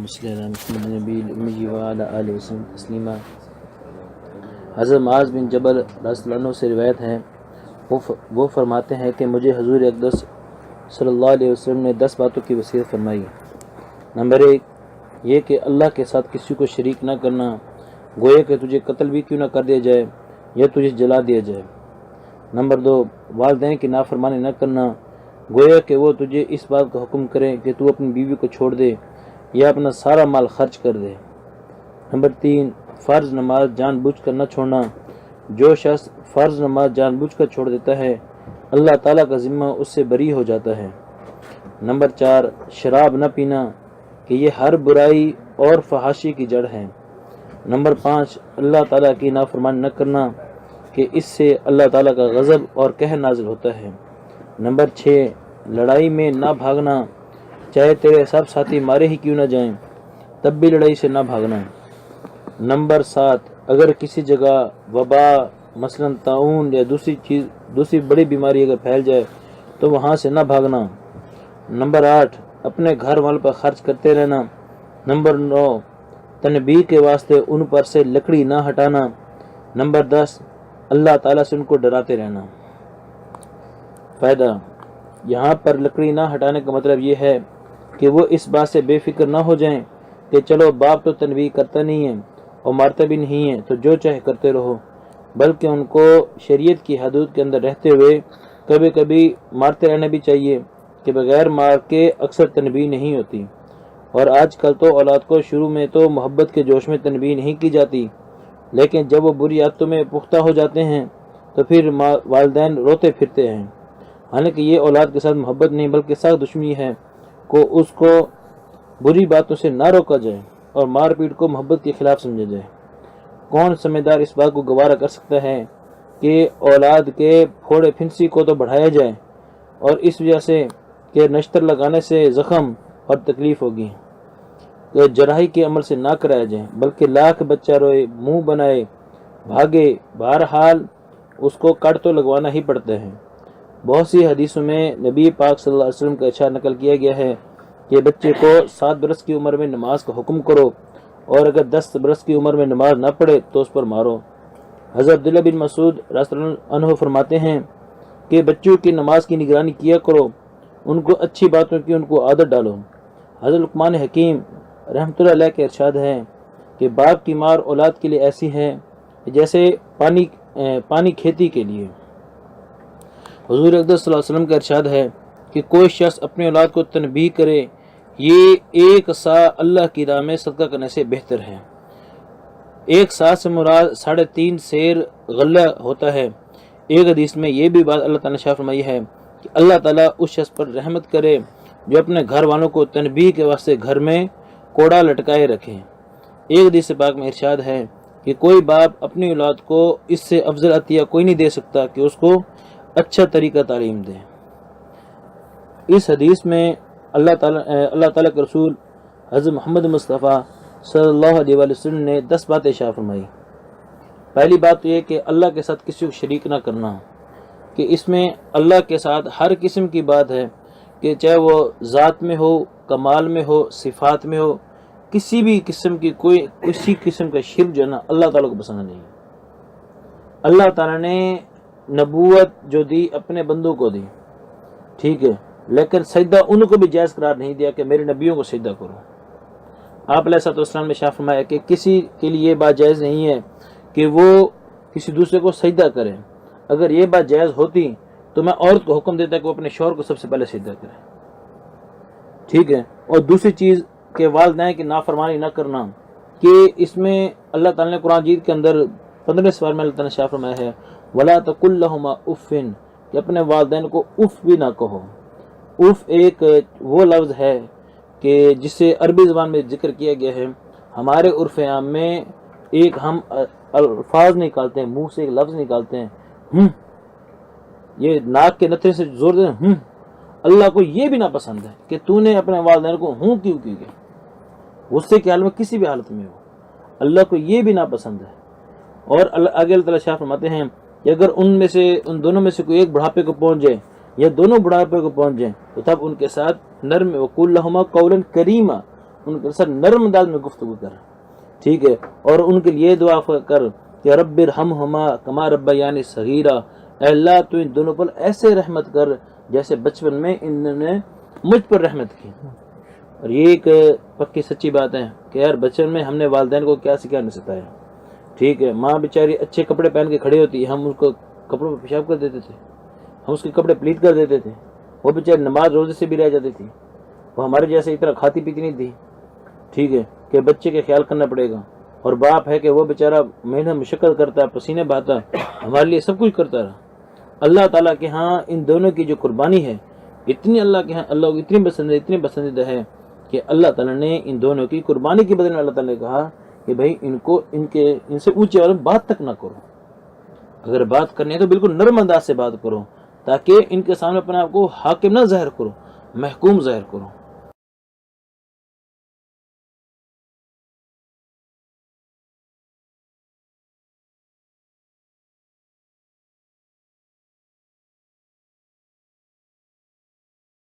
صلی اللہ محمد نبی الامی وعلی آلہ وسلم تسلیما۔ حضرت معاذ بن جبل رضی اللہ عنہ سے روایت ہے، وہ فرماتے ہیں کہ مجھے حضور اقدس صلی اللہ علیہ وسلم نے 10 باتوں کی وصیت فرمائی۔ نمبر 1 یہ کہ اللہ کے ساتھ کسی کو شریک نہ کرنا، گویا کہ تجھے قتل بھی کیوں نہ کر دیا جائے یا تجھے جلا دیا جائے۔ نمبر 2 والدین کی نافرمانی نہ کرنا، گویا کہ وہ تجھے اس بات کا حکم کریں کہ تو اپنی بیوی کو چھوڑ دے یا اپنا سارا مال خرچ کر دے۔ نمبر 3 فرض نماز جان بوجھ کر نہ چھوڑنا، جو شخص فرض نماز جان بوجھ کر چھوڑ دیتا ہے اللہ تعالیٰ کا ذمہ اس سے بری ہو جاتا ہے۔ نمبر 4 شراب نہ پینا کہ یہ ہر برائی اور فحاشی کی جڑ ہے۔ نمبر 5 اللہ تعالیٰ کی نافرمانی نہ کرنا کہ اس سے اللہ تعالیٰ کا غضب اور قہر نازل ہوتا ہے۔ نمبر 6 لڑائی میں نہ بھاگنا، چاہے تیرے سب ساتھی مارے ہی کیوں نہ جائیں تب بھی لڑائی سے نہ بھاگنا۔ نمبر 7 اگر کسی جگہ وبا مثلا طاعون یا دوسری بڑی بیماری اگر پھیل جائے تو وہاں سے نہ بھاگنا۔ نمبر 8 اپنے گھر والوں پر خرچ کرتے رہنا۔ نمبر 9 تنبیہ کے واسطے ان پر سے لکڑی نہ ہٹانا۔ نمبر 10 اللہ تعالیٰ سے ان کو ڈراتے رہنا۔ فائدہ، یہاں پر لکڑی نہ ہٹانے کا مطلب یہ ہے کہ وہ اس بات سے بے فکر نہ ہو جائیں کہ چلو باپ تو تنبیہ کرتا نہیں ہے اور مارتا بھی نہیں ہے تو جو چاہے کرتے رہو، بلکہ ان کو شریعت کی حدود کے اندر رہتے ہوئے کبھی کبھی مارتے رہنا بھی چاہیے کہ بغیر مار کے اکثر تنبیہ نہیں ہوتی۔ اور آج کل تو اولاد کو شروع میں تو محبت کے جوش میں تنبیہ نہیں کی جاتی، لیکن جب وہ بری عادتوں میں پختہ ہو جاتے ہیں تو پھر والدین روتے پھرتے ہیں، حالانکہ یہ اولاد کے ساتھ محبت نہیں بلکہ سخت دشمنی ہے اس کو بری باتوں سے نہ روکا جائے اور مار پیٹ کو محبت کے خلاف سمجھا جائے۔ کون سمجھدار اس بات کو گوارا کر سکتا ہے کہ اولاد کے پھوڑے پھنسی کو تو بڑھایا جائے اور اس وجہ سے کہ نشتر لگانے سے زخم اور تکلیف ہوگی تو جراحی کے عمل سے نہ کرایا جائے، بلکہ لاکھ بچہ روئے منہ بنائے بھاگے، بہرحال اس کو کٹ تو لگوانا ہی پڑتا ہے۔ بہت سی حدیثوں میں نبی پاک صلی اللہ علیہ وسلم کا ارشاد نقل کیا گیا ہے کہ بچے کو 7 برس کی عمر میں نماز کا حکم کرو اور اگر 10 برس کی عمر میں نماز نہ پڑھے تو اس پر مارو۔ حضرت عبداللہ بن مسعود رضی اللہ عنہ فرماتے ہیں کہ بچوں کی نماز کی نگرانی کیا کرو، ان کو اچھی باتوں کی ان کو عادت ڈالو۔ حضرت لقمان حکیم رحمۃ اللہ علیہ کے ارشاد ہے کہ باپ کی مار اولاد کے لیے ایسی ہے جیسے پانی کھیتی کے لیے۔ حضور اقدس صلی اللہ علیہ وسلم کا ارشاد ہے کہ کوئی شخص اپنی اولاد کو تنبیہ کرے یہ 1 سا اللہ کی راہ میں صدقہ کرنے سے بہتر ہے۔ 1 سا سے مراد 3.5 سیر غلہ ہوتا ہے۔ ایک حدیث میں یہ بھی بات اللہ تعالیٰ نے شاہ فرمائی ہے کہ اللہ تعالیٰ اس شخص پر رحمت کرے جو اپنے گھر والوں کو تنبیہ کے واسطے گھر میں کوڑا لٹکائے رکھے۔ ایک حدیث پاک میں ارشاد ہے کہ کوئی باپ اپنی اولاد کو اس سے افضل عطیہ کوئی نہیں دے سکتا کہ اس کو اچھا طریقہ تعلیم دے۔ اس حدیث میں اللہ تعالیٰ کے رسول حضرت محمد مصطفیٰ صلی اللہ علیہ وسلم نے 10 باتیں ارشاد فرمائی۔ پہلی بات تو یہ کہ اللہ کے ساتھ کسی کو شریک نہ کرنا، کہ اس میں اللہ کے ساتھ ہر قسم کی بات ہے کہ چاہے وہ ذات میں ہو، کمال میں ہو، صفات میں ہو، کسی بھی قسم کی کسی قسم کا شرک جو ہے نا اللہ تعالیٰ کو پسند نہیں۔ اللہ تعالیٰ نے نبوت جو دی اپنے بندوں کو دی، ٹھیک ہے، لیکن سجدہ ان کو بھی جائز قرار نہیں دیا کہ میرے نبیوں کو سجدہ کرو۔ آپ علیہ السلام نے شاہ فرمایا کہ کسی کے لیے یہ بات جائز نہیں ہے کہ وہ کسی دوسرے کو سجدہ کرے۔ اگر یہ بات جائز ہوتی تو میں عورت کو حکم دیتا کہ وہ اپنے شوہر کو سب سے پہلے سجدہ کرے، ٹھیک ہے۔ اور دوسری چیز کہ والدین کی نافرمانی نہ کرنا، کہ اس میں اللہ تعالیٰ نے قرآن مجید کے اندر 15 سوال میں اللہ تعالیٰ نے شاہ فرمایا ہے وَلَا تَقُلْ لَهُمَا اُفٍّ، کہ اپنے والدین کو اف بھی نہ کہو۔ اف ایک وہ لفظ ہے کہ جسے عربی زبان میں ذکر کیا گیا ہے، ہمارے عرف عام میں ایک ہم الفاظ نکالتے ہیں، منہ سے ایک لفظ نکالتے ہیں، یہ ناک کے نتھے سے زور دیں، اللہ کو یہ بھی ناپسند ہے کہ تو نے اپنے والدین کو کیوں کی گئے، غصے کے حال میں کسی بھی حالت میں ہو، اللہ کو یہ بھی ناپسند ہے۔ اور آگے اللہ تعالیٰ شاہ فرماتے ہیں کہ اگر ان دونوں میں سے کوئی ایک بڑھاپے کو پہنچ جائے یا دونوں بڑھاپے کو پہنچ جائیں تو تب ان کے ساتھ نرم وقول لہما قولا کریما، ان کے ساتھ نرم انداز میں گفتگو کر، ٹھیک ہے، اور ان کے لیے دعا کر کہ رب ارحمہما کما ربیانی صغیرا، اے اللہ تو ان دونوں پر ایسے رحمت کر جیسے بچپن میں انہوں نے مجھ پر رحمت کی۔ اور یہ ایک پکی سچی بات ہے کہ یار بچپن میں ہم نے والدین کو کیا سکھا نہیں سکھایا، ٹھیک ہے، ماں بیچاری اچھے کپڑے پہن کے کھڑی ہوتی ہے، ہم اس کو کپڑوں پہ پیشاب کر دیتے تھے، ہم اس کے کپڑے پلیت کر دیتے تھے، وہ بیچاری نماز روزے سے بھی رہ جاتی تھی، وہ ہمارے جیسے اتنا کھاتی پیتی نہیں تھی، ٹھیک ہے، کہ بچے کے خیال کرنا پڑے گا، اور باپ ہے کہ وہ بیچارہ محنت مشقت کرتا ہے، پسینے بہاتا ہے، ہمارے لیے سب کچھ کرتا رہا۔ اللہ تعالیٰ کے ہاں ان دونوں کی جو قربانی ہے اتنی اللہ کے ہاں اللہ کو اتنی پسندیدہ ہے کہ اللہ تعالیٰ نے ان دونوں کی قربانی کے بدلے میں اللہ تعالیٰ نے کہا کہ بھائی ان سے اونچے والے بات تک نہ کرو، اگر بات کرنی ہے تو بالکل نرم انداز سے بات کرو، تاکہ ان کے سامنے اپنے آپ کو حاکم نہ ظاہر کرو، محکوم ظاہر کرو۔